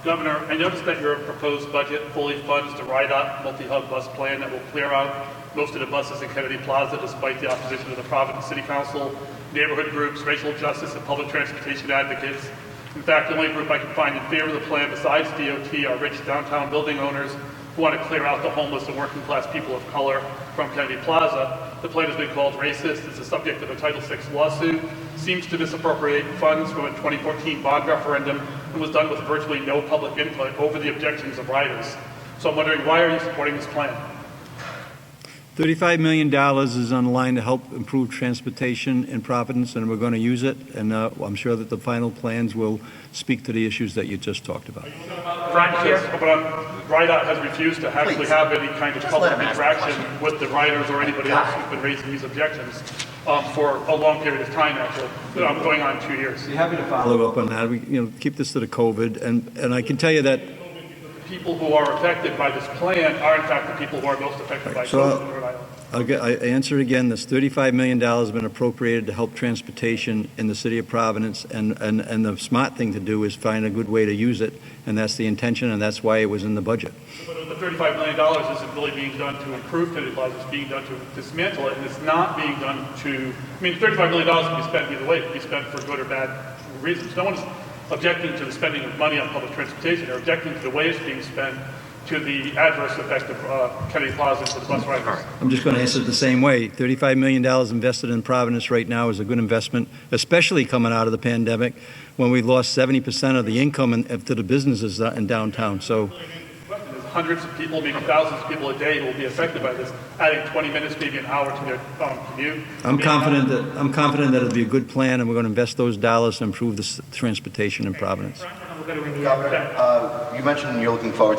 Governor, I noticed that your proposed budget fully funds the ride-out multi-hub bus plan that will clear out most of the buses in Kennedy Plaza despite the opposition of the Providence City Council, neighborhood groups, racial justice, and public transportation advocates. In fact, the only group I can find in favor of the plan besides DOT are rich downtown building owners who want to clear out the homeless and working class people of color from Kennedy Plaza. The plan has been called racist. It's the subject of a Title VI lawsuit, seems to misappropriate funds from a 2014 bond referendum, and was done with virtually no public input over the objections of riders. So I'm wondering, why are you supporting this plan? $35 million is on the line to help improve transportation in Providence, and we're going to use it. And I'm sure that the final plans will speak to the issues that you just talked about. RIDOT has refused to actually have any kind of public interaction with the riders or anybody else who's been raising these objections for a long period of time, actually, going on 2 years. We're happy to follow up on that. We keep this to the COVID, and I can tell you that people who are affected by this plan are in fact the people who are most affected by COVID in Rhode Island. I answer again. This $35 million has been appropriated to help transportation in the city of Providence, and the smart thing to do is find a good way to use it, and that's the intention, and that's why it was in the budget. But the $35 million isn't really being done to improve Kennedy Plaza, it's being done to dismantle it, and it's not being done to, I mean, $35 million can be spent either way. It can be spent for good or bad reasons. No one's objecting to the spending of money on public transportation. They're objecting to the way it's being spent, to the adverse effect of Kennedy Plaza to the bus riders. I'm just going to answer it the same way. $35 million invested in Providence right now is a good investment, especially coming out of the pandemic when we lost 70% of the income to the businesses in downtown. So hundreds of people, maybe thousands of people a day will be affected by this, adding 20 minutes, maybe an hour to their commute. I'm confident that it'll be a good plan, and we're going to invest those dollars to improve the transportation in Providence. Governor, you mentioned you're looking forward to